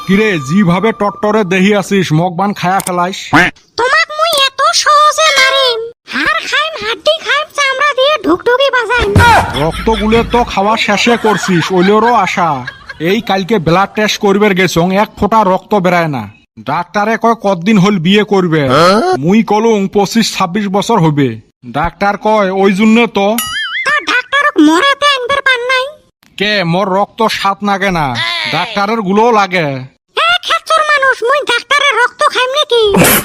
কিরে যেভাবে টট্টরে দেহি আছিস মগবান খায়া ফেলাইস। তোমাক মুই এত সহজে মারিম, হাড় খাইম, হাড্ডি খাইম, চামড়া দিয়ে ঢুকঢুকি বাজাইম। রক্ত গুলে তো খাওয়া শেষে করছিস, ওইলেরও আশা। এই কালকে ব্লাড টেস্ট করবে গেছং, এক ফোঁটা রক্ত বেড়ায় না। ডাক্তারে কয় কতদিন হল বিয়ে করবে, মুই কলুং 25-26 বছর হবে। ডাক্তার কয় ওই জন্য তো। তা ডাক্তারক মরাতে আনবার পান নাই? কে মোর রক্ত স্বাদ লাগে না, ডাক্তারের গুলো লাগে। এ খেচুর মানুষ, মুই ডাক্তারের রক্ত খাইম নাকি?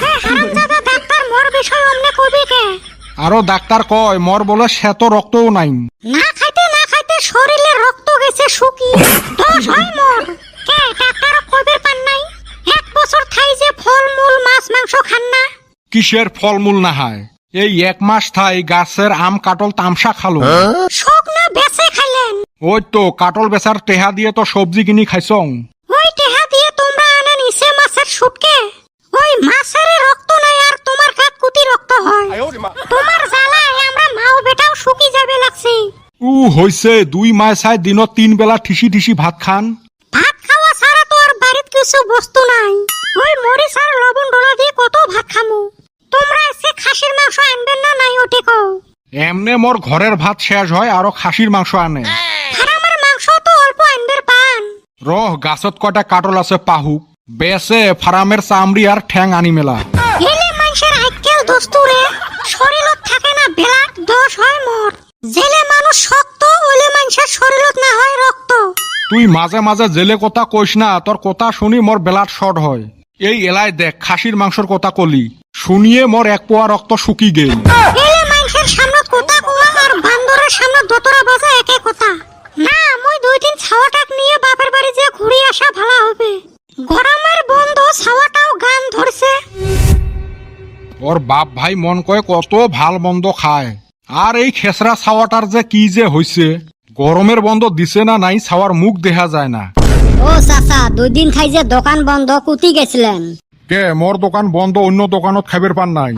এ হারামজাদা ডাক্তার মোর বিষয় অমনে কইবি কে? আরো ডাক্তার কয় মোর বলে শ্বেত রক্তও নাই। না খাইতে শরীরে রক্ত গেছে শুকি, দোষ হয় মোর। কে ডাক্তারক কইবার পান নাই? 1 বছর থাই যে ফলমূল মাছ মাংস খান না। কিসের ফলমূল না হয়, এই 1 মাস থাই গাছের আম কাটল তামসা খালো। শোক না বেচে খাইলেন? ওই তো কাটল বেচার টেহা দিয়ে তো সবজি কিনি খাইছং। ওই টেহা দিয়ে তোমরা আনেন ইসে মাছের শুটকে। ওই মাছের রক্ত নাই আর তোমার কাট কুতি রক্ত হয়। তোমার জ্বালায় আমরা মাও বেটাও শুকি যাবে লাগছি। হইছে 2 মাস দিনত 3 বেলা ঠিসি ঠিসি ভাত খান। ভাত খাওয়া ছাড়া তো আর বাড়িত কিছু বস্তু নাই। ওই মরিচ আর লবণ ডলা দিয়ে কত ভাত খামু। তোমরা এসে খাসির মাংস আনবেন না নাই ওটি কও? এমনে মোর ঘরের ভাত শেষ হয় আরো খাসির মাংস আনে। ফারামের মাংস তো অল্প আনবের পান। রহ গাছত কয়টা কাটল আছে পাহুক, বেসে ফারামের চামড়ি আর ঠ্যাং আনি মেলা। হেলে মানুষের আজকাল দস্তুরে শরীরত থাকে না বেলাক, দোষ হয় মোর। জেলে মানুষ শক্ত, ওলে মানুষের শরীরত না হয় রক্ত। তুই মাঝে মাঝে জেলে কথা কইস না, তোর কথা শুনি মোর বেলাট শর্ট হয়। এই এলাই দেখ খাসির মাংসর কথা কলি, শুনিয়ে মোর 1 পোয়া রক্ত শুকি গেল। হেলে মানুষের সামনে কথা কোয়া আর বান্দরের সামনে দতরা বাজা একে কথা না। মই 2 দিন ছাওয়াটাক নিয়ে বাপের বাড়ি যে ঘুরে আসা ভালো হবে। গরমের বন্ধ, ছাওয়াটাও গান ধরছে। ওর বাপ ভাই মন কয় কত ভাল মন্দ খায়, আর এই খেসরা ছাওয়াটার যে কি যে হইছে। গরমের বন্ধ দিছে না নাই ছাওয়ার মুখ দেখা যায় না। ও চাচা, 2 দিন খাই যে দোকান বন্ধ, কুতি গেছিলেন? কে মোর দোকান বন্ধ, অন্য দোকানত খাইবার পান নাই?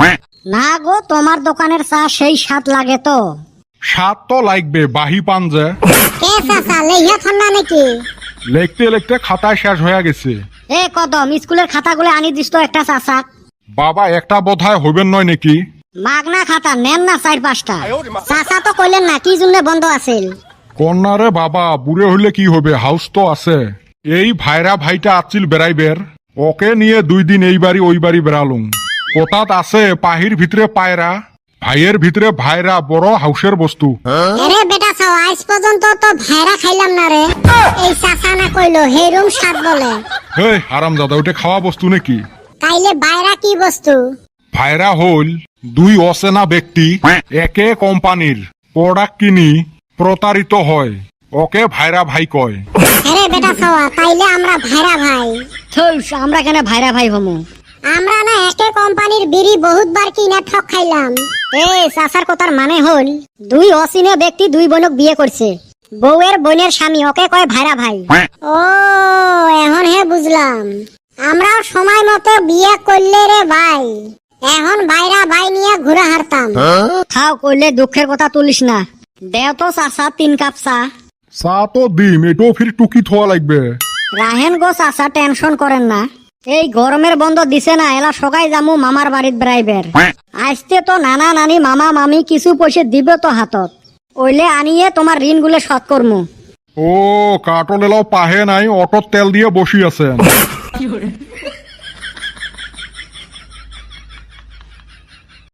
না গো, তোমার দোকানের চা সেই স্বাদ লাগে তো। স্বাদ তো লাগবে, বাহি পান যে। কে চাচা, লেহিয়া ঠান্ডা নাকি? লিখতে লিখতে খাতায় শেষ হয়ে গেছে। এ কদম, স্কুলের খাতাগুলো আনি দিস তো একটা চাচা। বাবা একটা বোধহয় হইবেন নয় নাকি? মাগনা খাতা নেন না 4-5টা। চাচা তো কইলেন না কি জন্য বন্ধ আছিল। কন্যারে বাবা, বুড়ে হইলে কি হবে, হাউস তো আছে। এই ভাইরা ভাইটা আছিল বেড়াইবের, ওকে নিয়ে 2 দিন এই বাড়ি ওই বাড়ি বেড়ালুম। কোথাত আছে পাহির ভিতরে পায়রা, ভাইয়ের ভিতরে ভাইরা, বড় হাউসের বস্তু। আরে বেটা ছাও, আজ পর্যন্ত তো ভাইরা খাইলাম না রে। এই চাচা না কইলো হেরুম স্বাদ বলে। হেই হারামজাদা, ওটা খাওয়া বস্তু নাকি? তাইলে বাইরা কি বস্তু? ভাইরা হইল 2 অচেনা ব্যক্তি একে কোম্পানির প্রোডাক্ট কিনি প্রতারিত হয়, ওকে ভাইরা ভাই কয়। আরে বেটা ছাওয়া, তাইলে আমরা ভাইরা ভাই? আমরা কেন ভাইরা ভাই হমু? আমরা না একে কোম্পানির বিড়ি বহুতবার কিনা ঠক খাইলাম। এই চাচার কথার মানে হল 2 অচিনা ব্যক্তি 2 বোনক বিয়ে করছে। বউয়ের বোনের স্বামী, ওকে কয় ভাইরা ভাই। ও এখন হে বুঝলাম। আমরাও সময় মতো বিয়ে করলে রে ভাই, এখন ভাইরা ভাই নিয়ে ঘুরে হারতাম। খাও করলে দুঃখের কথা তুলিস না। দেও তো চাচা 3 কাপ চা। চা তো দিম, এটাও ফির টুকি থোয়া লাগবে। রাহেন গো চাচা, টেনশন করেন না। এই গরমের বন্ধ দিছে না, এলা সগাই জামু মামার বাড়িত বেড়াইবের। আজতে তো নানা নানি মামা মামি কিছু পয়সা দিবে তো হাতত, ওইলে আনিয়ে তোমার ঋণ গুলো শোধ করমু। ও কাটল এলাও পাহে নাই, অটোর তেল দিয়ে বসি আছেন।